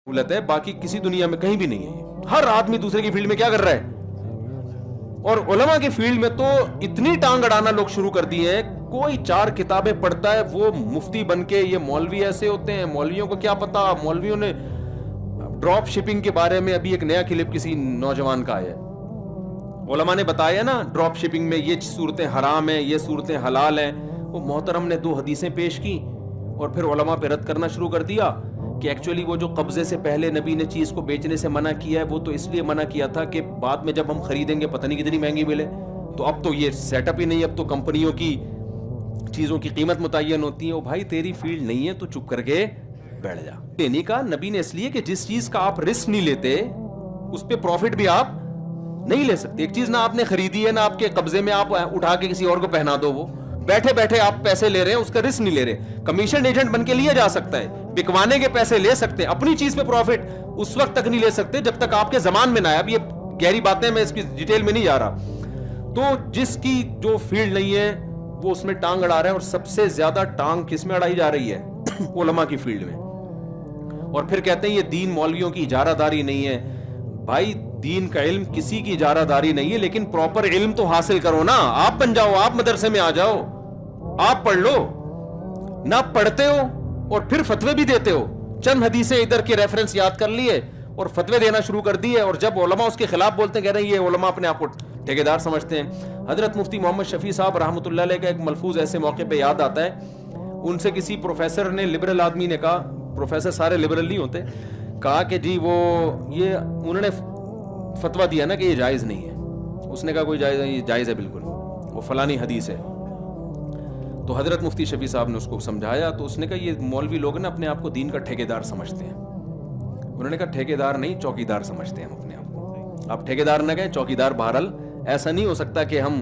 سہولت ہے, باقی کسی دنیا میں کہیں بھی نہیں ہے. ہر آدمی دوسرے کی فیلڈ میں کیا کر رہا ہے, اور علماء کی فیلڈ میں تو اتنی ٹانگ اڑانا لوگ شروع کر دی ہے. کوئی 4 کتابیں پڑھتا ہے وہ مفتی بن کے, یہ مولوی ایسے ہوتے ہیں, مولویوں کو کیا پتا. مولویوں نے ڈراپ شپنگ کے بارے میں ابھی ایک نیا کلپ کسی نوجوان کا آیا ہے, علماء نے بتایا نا ڈراپ شپنگ میں یہ صورتیں حرام ہیں, یہ صورتیں حلال ہیں. وہ محترم نے 2 حدیثیں پیش کی اور پھر علماء پہ رد کرنا شروع کر دیا کہ ایکچولی وہ جو قبضے سے پہلے نبی نے چیز کو بیچنے سے منع کیا ہے وہ تو اس لیے منع کیا تھا کہ بعد میں جب ہم خریدیں گے پتہ نہیں کتنی مہنگی ملے. تو اب تو یہ سیٹ اپ ہی نہیں, اب تو کمپنیوں کی چیزوں کی قیمت متعین ہوتی ہے. او بھائی تیری فیلڈ نہیں ہے تو چپ کر کے بیٹھ جا. لینے کا نبی نے اس لیے کہ جس چیز کا آپ رسک نہیں لیتے اس پہ پروفٹ بھی آپ نہیں لے سکتے. ایک چیز نہ آپ نے خریدی ہے نہ آپ کے قبضے میں, آپ اٹھا کے کسی اور کو پہنا دو, وہ بیٹھے بیٹھے آپ پیسے لے رہے ہیں, اس کا رسک نہیں لے رہے. کمیشن ایجنٹ بن کے لیا جا سکتا ہے, بکوانے کے پیسے لے سکتے ہیں, اپنی چیز پہ پروفٹ اس وقت تک نہیں لے سکتے جب تک آپ کے زمان میں نہ آئے. اب یہ گہری باتیں, میں اس کی ڈیٹیل میں نہیں جا رہا. تو جس کی جو فیلڈ نہیں ہے وہ اس میں ٹانگ اڑا رہا ہے, اور سب سے زیادہ ٹانگ کس میں اڑائی جا رہی ہے, علماء کی فیلڈ میں. اور پھر کہتے ہیں یہ دین مولویوں کی اجارہ داری نہیں ہے. بھائی دین کا علم کسی کی اجارہ داری نہیں ہے, لیکن پراپر علم تو حاصل کرو نا. آپ بن جاؤ, آپ مدرسے میں آ جاؤ, آپ پڑھ لو. نہ پڑھتے ہو اور پھر فتوے بھی دیتے ہو, چند حدیثیں ادھر کے ریفرنس یاد کر لیے اور فتوے دینا شروع کر دیے. اور جب علماء اس کے خلاف بولتے ہیں کہہ رہے ہیں یہ علماء اپنے آپ کو ٹھیکیدار سمجھتے ہیں. حضرت مفتی محمد شفیع صاحب رحمۃ اللہ علیہ کا ایک ملفوظ ایسے موقع پہ یاد آتا ہے. ان سے کسی پروفیسر نے, لبرل آدمی نے کہا, پروفیسر سارے لبرل نہیں ہوتے, کہا کہ جی وہ یہ انہوں نے فتویٰ دیا نا کہ یہ جائز نہیں ہے. اس نے کہا کوئی جائز نہیں, یہ جائز ہے بالکل, وہ فلانی حدیث ہے. تو حضرت مفتی شفیع صاحب نے اس کو سمجھایا, تو اس نے کہا یہ مولوی لوگ نا اپنے آپ کو دین کا ٹھیکیدار سمجھتے ہیں. انہوں نے کہا ٹھیکیدار نہیں, چوکیدار سمجھتے ہیں ہم اپنے آپ کو. آپ ٹھیکیدار نہ کہیں, چوکیدار. بہرحال ایسا نہیں ہو سکتا کہ ہم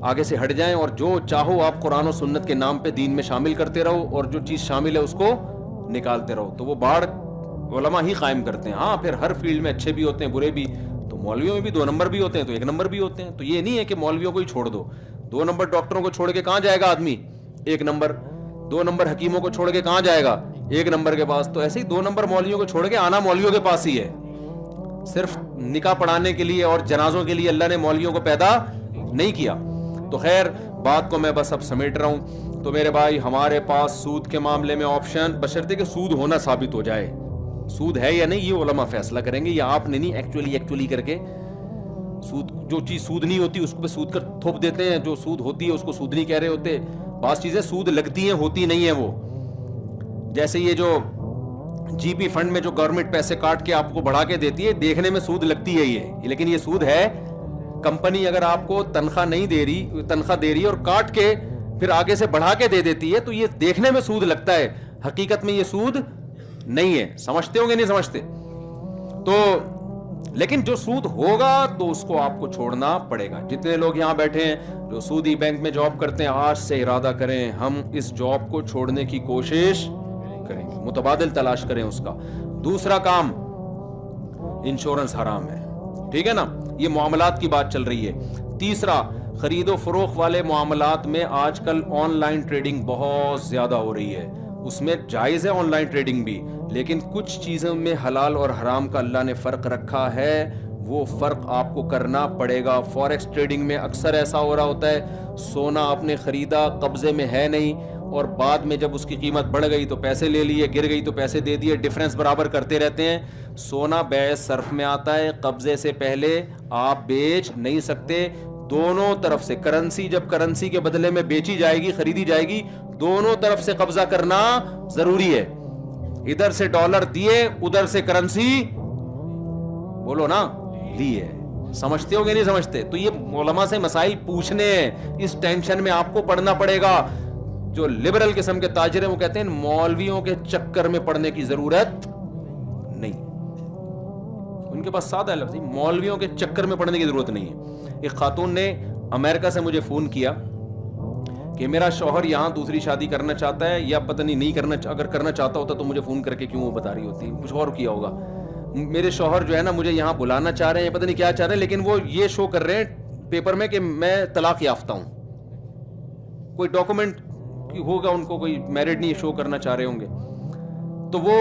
آگے سے ہٹ جائیں اور جو چاہو آپ قرآن و سنت کے نام پہ دین میں شامل کرتے رہو اور جو چیز شامل ہے اس کو نکالتے رہو. تو وہ باڑ علماء ہی قائم کرتے ہیں. ہاں پھر ہر فیلڈ میں اچھے بھی ہوتے ہیں, برے بھی. تو مولویوں میں بھی 2 نمبر بھی ہوتے ہیں, تو 1 نمبر بھی ہوتے ہیں. تو یہ نہیں ہے کہ مولویوں کو ہی چھوڑ دو. 2 نمبر ڈاکٹروں کو چھوڑ کے کہاں جائے گا آدمی, 1 نمبر. 2 نمبر حکیموں کو چھوڑ کے کہاں جائے گا, 1 نمبر کے پاس. تو ایسے ہی 2 نمبر مولویوں کو چھوڑ کے آنا مولویوں کے پاس ہی ہے. صرف نکاح پڑھانے کے لیے اور جنازوں کے لیے اللہ نے مولویوں کو پیدا نہیں کیا. تو خیر بات کو میں بس اب سمیٹ رہا ہوں. تو میرے بھائی ہمارے پاس سود کے معاملے میں آپشن, بشرطے کہ سود ہونا ثابت ہو جائے. سود ہے یا نہیں یہ علماء فیصلہ کریں گے, یا آپ نے نہیں ایکچولی کر کے سود, جو چیز سود نہیں ہوتی اس پہ سود کر تھوپ دیتے ہیں, جو سود ہوتی ہے اس کو سود نہیں کہہ رہے ہوتے. بعض چیزیں سود لگتی ہیں, ہوتی نہیں ہیں وہ. جیسے یہ جو جی پی فنڈ میں جو گورنمنٹ پیسے کاٹ کے آپ کو بڑھا کے دیتی ہے, دیکھنے میں سود لگتی ہے یہ, لیکن یہ سود ہے. کمپنی اگر آپ کو تنخواہ نہیں دے رہی, تنخواہ دے رہی ہے اور کاٹ کے پھر آگے سے بڑھا کے دے دیتی ہے, تو یہ دیکھنے میں سود لگتا ہے, حقیقت میں یہ سود نہیں ہے. سمجھتے ہوں گے نہیں سمجھتے؟ تو لیکن جو سود ہوگا تو اس کو آپ کو چھوڑنا پڑے گا. جتنے لوگ یہاں بیٹھے ہیں جو سودی بینک میں جاب کرتے ہیں, آج سے ارادہ کریں ہم اس جاب کو چھوڑنے کی کوشش کریں گے, متبادل تلاش کریں اس کا. دوسرا کام, انشورنس حرام ہے, ٹھیک ہے نا, یہ معاملات کی بات چل رہی ہے. تیسرا, خرید و فروخت والے معاملات میں آج کل آن لائن ٹریڈنگ بہت زیادہ ہو رہی ہے. اس میں جائز ہے آن لائن ٹریڈنگ بھی, لیکن کچھ چیزوں میں حلال اور حرام کا اللہ نے فرق رکھا ہے, وہ فرق آپ کو کرنا پڑے گا. فوریکس ٹریڈنگ میں اکثر ایسا ہو رہا ہوتا ہے, سونا آپ نے خریدا, قبضے میں ہے نہیں, اور بعد میں جب اس کی قیمت بڑھ گئی تو پیسے لے لیے, گر گئی تو پیسے دے دیے, ڈیفرنس برابر کرتے رہتے ہیں. سونا بیع صرف میں آتا ہے, قبضے سے پہلے آپ بیچ نہیں سکتے. دونوں طرف سے کرنسی, جب کرنسی کے بدلے میں بیچی جائے گی, خریدی جائے گی, دونوں طرف سے قبضہ کرنا ضروری ہے. ادھر سے ڈالر دیے, ادھر سے کرنسی بولو نا لیے. سمجھتے ہو گے نہیں سمجھتے؟ تو یہ علماء سے مسائل پوچھنے ہیں, اس ٹینشن میں آپ کو پڑھنا پڑے گا. جو لبرل قسم کے تاجر ہیں وہ کہتے ہیں مولویوں کے چکر میں پڑنے کی ضرورت نہیں. ان کے پاس سادہ لفظ, مولویوں کے چکر میں پڑنے کی ضرورت نہیں ہے. ایک خاتون نے امریکہ سے مجھے فون کیا کہ میرا شوہر یہاں دوسری شادی کرنا چاہتا ہے, یا پتہ نہیں کرنا, اگر کرنا چاہتا ہوتا تو مجھے فون کر کے کیوں وہ بتا رہی ہوتی, کچھ اور کیا ہوگا. میرے شوہر جو ہے نا مجھے یہاں بلانا چاہ رہے ہیں, پتہ نہیں کیا چاہ رہے ہیں, لیکن وہ یہ شو کر رہے ہیں پیپر میں کہ میں طلاق یافتہ ہوں. کوئی ڈاکومنٹ ہوگا ان کو, کوئی میرڈ نہیں شو کرنا چاہ رہے ہوں گے. تو وہ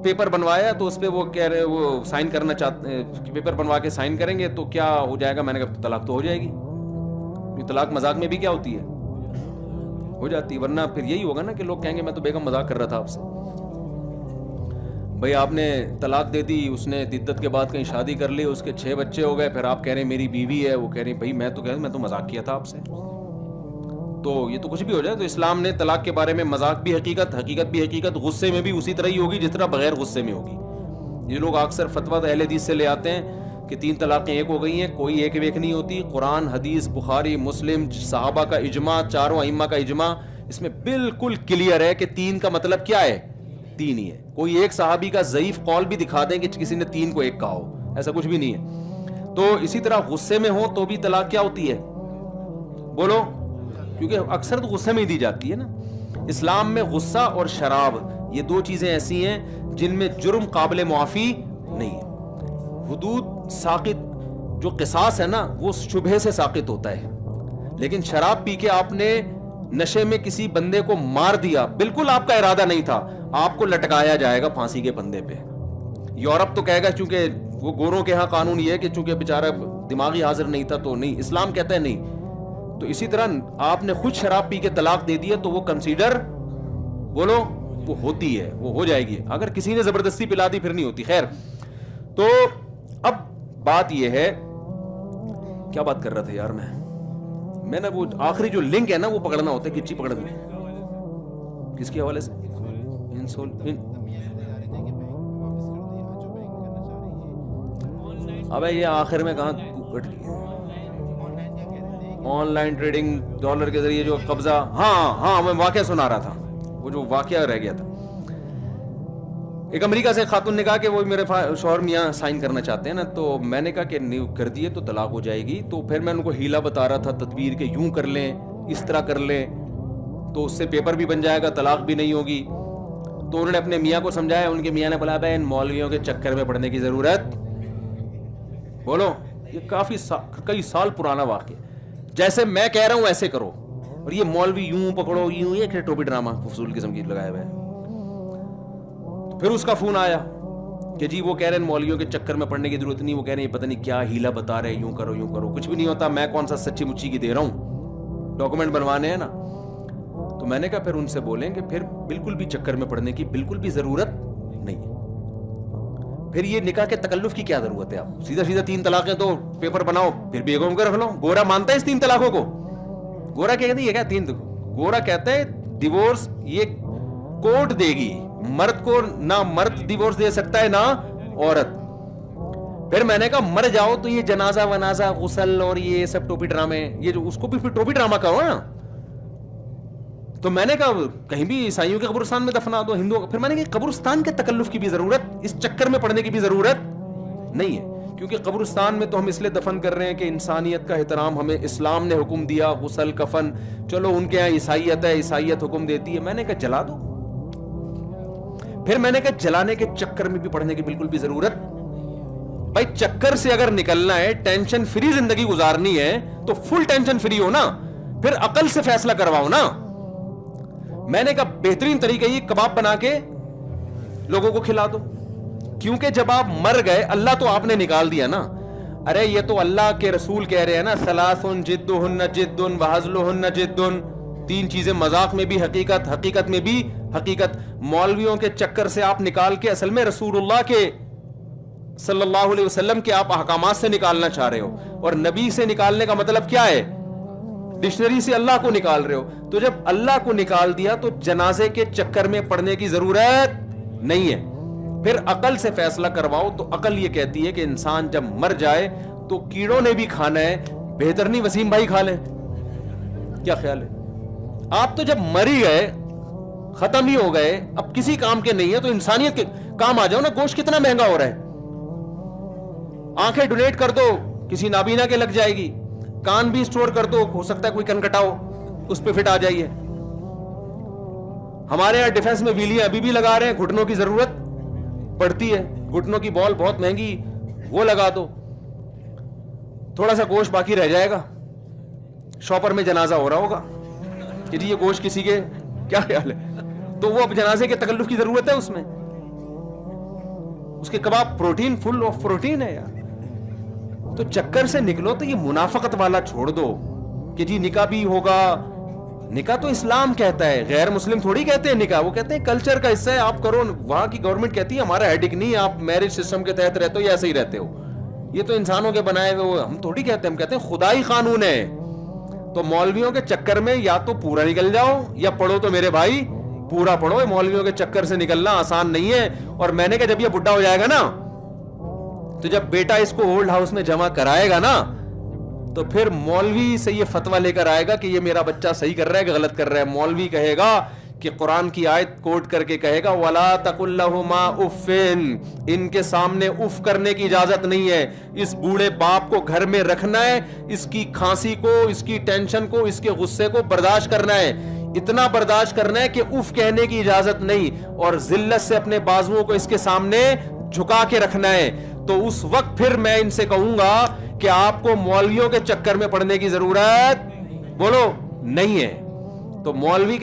پیپر بنوایا تو اس پہ وہ کہہ رہے وہ سائن کرنا چاہتے ہیں، پیپر بنوا کے سائن کریں گے تو کیا ہو جائے گا؟ میں نے کہا طلاق تو ہو جائے گی. یہ طلاق مذاق میں بھی کیا ہوتی ہے؟ ہو جاتی ہے. ورنہ پھر یہی ہوگا نا کہ لوگ کہیں گے میں تو بیگم مذاق کر رہا تھا آپ سے. بھائی آپ نے طلاق دے دی، اس نے عدت کے بعد کہیں شادی کر لی، اس کے 6 بچے ہو گئے، پھر آپ کہہ رہے ہیں میری بیوی ہے، وہ کہہ رہے ہیں بھائی میں تو مذاق کیا تھا آپ سے. تو یہ تو کچھ بھی ہو جائے. تو اسلام نے طلاق کے بارے میں مذاق بھی حقیقت، حقیقت بھی حقیقت، غصے میں بھی اسی طرح ہی ہوگی جس طرح بغیر غصے میں ہوگی. یہ لوگ اکثر فتویٰ اہل حدیث سے لے آتے ہیں کہ 3 طلاقیں ایک ہو گئی ہیں، کوئی ایک ویک نہیں ہوتی. قرآن، حدیث، بخاری، مسلم، صحابہ کا اجماع، چاروں ائمہ کا اجماع اس میں بالکل کلیئر ہے کہ 3 کا مطلب کیا ہے؟ 3 ہی ہے. کوئی ایک صحابی کا ضعیف قول بھی دکھا دیں کہ کسی نے 3 کو 1 کہا ہو، ایسا کچھ بھی نہیں ہے. تو اسی طرح غصے میں ہو تو بھی طلاق کیا ہوتی ہے؟ بولو، کیونکہ اکثر تو غصے میں ہی دی جاتی ہے نا. اسلام میں غصہ اور شراب یہ 2 چیزیں ایسی ہیں جن میں جرم قابل معافی نہیں ہے. حدود ساقط، جو قصاص ہے نا وہ شبہ سے ساقط ہوتا ہے. لیکن شراب پی کے آپ نے نشے میں کسی بندے کو مار دیا، بالکل آپ کا ارادہ نہیں تھا، آپ کو لٹکایا جائے گا پھانسی کے پندے پہ. یورپ تو کہے گا چونکہ وہ گوروں کے ہاں قانون یہ ہے کہ چونکہ بیچارہ دماغی حاضر نہیں تھا تو نہیں. اسلام کہتا ہے نہیں. تو اسی طرح آپ نے خود شراب پی کے طلاق دے دی ہے تو وہ کنسیڈر، بولو، وہ ہوتی ہے، وہ ہو جائے گی. اگر کسی نے زبردستی پلا دی پھر نہیں ہوتی. خیر، تو اب بات یہ ہے، کیا بات کر رہا تھا یار میں نے وہ آخری جو لنک ہے نا وہ پکڑنا ہوتا ہے. کچی پکڑ دی کس کے حوالے سے؟ ابے یہ آخر میں کہاں کٹ گیا؟ آن لائن ٹریڈنگ ڈالر کے ذریعے جو قبضہ، ہاں میں واقعہ سنا رہا تھا، وہ جو واقعہ رہ گیا تھا. ایک امریکہ سے خاتون نے کہا کہ وہ میرے شوہر میاں سائن کرنا چاہتے ہیں نا، تو میں نے کہا کہ نہیں کر دیے تو طلاق ہو جائے گی. تو پھر میں ان کو ہیلا بتا رہا تھا، تدبیر کہ یوں کر لیں، اس طرح کر لیں تو اس سے پیپر بھی بن جائے گا، طلاق بھی نہیں ہوگی. تو انہوں نے اپنے میاں کو سمجھایا. ان کے میاں نے بولا بھائی ان مولویوں کے چکر میں پڑنے کی ضرورت، بولو، یہ کئی سال پرانا واقعہ. جیسے میں کہہ رہا ہوں ایسے کرو، اور یہ مولوی یوں پکڑو، یوں، یہ ٹوپی ڈرامہ فضول قسم کی لگائے ہوئے. پھر اس کا فون آیا کہ جی وہ کہہ رہے ہیں مولویوں کے چکر میں پڑنے کی ضرورت نہیں، وہ کہہ رہے ہیں پتہ نہیں کیا ہیلا بتا رہے ہیں، یوں کرو یوں کرو. کچھ بھی نہیں ہوتا، میں کون سا سچی مچی کی دے رہا ہوں، ڈاکومنٹ بنوانے ہیں نا. تو میں نے کہا پھر ان سے بولیں کہ پھر بالکل بھی چکر میں پڑنے کی بالکل بھی ضرورت نہیں ہے. پھر یہ نکاح کے تکلف کی کیا ضرورت ہے؟ آپ سیدھا 3 طلاقیں تو پیپر بناؤ، پھر بیگم کو رکھ لو. گورا مانتا ہے اس 3 طلاقوں کو؟ گورا کیا کہتے ہیں؟ یہ کیا 3؟ گورا کہتا ہے ڈیورس یہ کورٹ دے گی، مرد کو نہ مرد ڈیورس دے سکتا ہے نہ عورت. پھر میں نے کہا مر جاؤ تو یہ جنازہ ونازہ غسل اور یہ سب ٹوپی ڈرامے، یہ جو اس کو بھی پھر ٹوپی ڈرامہ کہو نا. تو میں نے کہا کہیں بھی عیسائیوں کے قبرستان میں دفنا دو، ہندوؤں. پھر میں نے کہا قبرستان کے تکلف کی بھی ضرورت، اس چکر میں پڑنے کی بھی ضرورت نہیں ہے. کیونکہ قبرستان میں تو ہم اس لیے دفن کر رہے ہیں کہ انسانیت کا احترام ہمیں اسلام نے حکم دیا، غسل کفن. چلو ان کے یہاں عیسائیت ہے، عیسائیت حکم دیتی ہے. میں نے کہا جلا دو. پھر میں نے کہا جلانے کے چکر میں بھی پڑھنے کی بالکل بھی ضرورت. بھائی چکر سے اگر نکلنا ہے، ٹینشن فری زندگی گزارنی ہے تو فل ٹینشن فری ہو نا، پھر عقل سے فیصلہ کرواؤ نا. میں نے کہا بہترین طریقہ یہ کباب بنا کے لوگوں کو کھلا دو. کیونکہ جب آپ مر گئے، اللہ تو آپ نے نکال دیا نا. ارے یہ تو اللہ کے رسول کہہ رہے ہیں نا، ثلاث جدہن جد وہزلہن جد. 3 چیزیں مذاق میں بھی حقیقت، حقیقت میں بھی حقیقت. مولویوں کے چکر سے آپ نکال کے اصل میں رسول اللہ کے صلی اللہ علیہ وسلم کے آپ احکامات سے نکالنا چاہ رہے ہو. اور نبی سے نکالنے کا مطلب کیا ہے؟ ڈکشنری سے اللہ کو نکال رہے ہو. تو جب اللہ کو نکال دیا تو جنازے کے چکر میں پڑنے کی ضرورت نہیں ہے. پھر عقل سے فیصلہ کرواؤ. تو عقل یہ کہتی ہے کہ انسان جب مر جائے تو کیڑوں نے بھی کھانا ہے، بہتر نہیں وسیم بھائی کھا لیں؟ کیا خیال ہے؟ آپ تو جب مر ہی گئے، ختم ہی ہو گئے، اب کسی کام کے نہیں ہے تو انسانیت کے کام آ جاؤ نا. گوشت کتنا مہنگا ہو رہا ہے، آنکھیں ڈونیٹ کر دو، کسی نابینا کے لگ جائے گی. کان بھی اسٹور کر دو، ہو سکتا ہے کوئی کن کٹاؤ اس پہ فٹ آ جائیے. ہمارے یہاں ڈیفنس میں ویلیاں ابھی بھی لگا رہے ہیں، گھٹنوں کی ضرورت پڑتی ہے، گھٹنوں کی بال بہت مہنگی، وہ لگا دو. تھوڑا سا گوشت باقی رہ جائے گا، شاپر میں جنازہ ہو رہا ہوگا کہ جی یہ گوشت کسی کے، کیا خیال ہے؟ تو وہ اب جنازے کے تکلف کی ضرورت ہے اس میں. اس کے کباب پروٹین، فل آف پروٹین ہے یار. تو چکر سے نکلو. تو یہ منافقت والا چھوڑ دو کہ جی نکاح بھی ہوگا. نکاح تو اسلام کہتا ہے, غیر مسلم تھوڑی کہتے ہیں نکاح, وہ کہتے ہیں کلچر کا حصہ ہے, آپ کرو. وہاں کی گورنمنٹ کہتی ہے ہمارا ہیڈک نہیں, آپ میرج سسٹم کے تحت رہتے ہو یا ایسے ہی رہتے ہو. یہ تو انسانوں کے بنائے ہوئے, ہم تھوڑی کہتے ہیں, ہم کہتے ہیں خدائی قانون ہے. تو مولویوں کے چکر میں یا تو پورا نکل جاؤ یا پڑھو تو میرے بھائی پورا پڑھو. مولویوں کے چکر سے نکلنا آسان نہیں ہے. اور میں نے کہا جب یہ بڈھا ہو جائے گا نا, تو جب بیٹا اس کو اولڈ ہاؤس میں جمع کرائے گا نا, تو پھر مولوی سے یہ فتویٰ لے کر آئے گا کہ یہ میرا بچہ صحیح کر رہا ہے کہ غلط کر رہا ہے. مولوی کہے گا کہ قرآن کی آیت کوٹ کر کے کہے گا وَلَا تَقُلْ لَهُمَا اُفٍّ, ان کے سامنے اف کرنے کی اجازت نہیں ہے. اس بوڑھے باپ کو گھر میں رکھنا ہے, اس کی کھانسی کو, اس کی ٹینشن کو, اس کے غصے کو برداشت کرنا ہے. اتنا برداشت کرنا ہے کہ اف کہنے کی اجازت نہیں, اور ذلت سے اپنے بازوؤں کو اس کے سامنے جھکا کے رکھنا ہے. تو اس وقت پھر میں ان سے کہوں گا کہ آپ کو مولویوں کے چکر میں پڑنے کی ضرورت بولو نہیں ہے. تو مولوی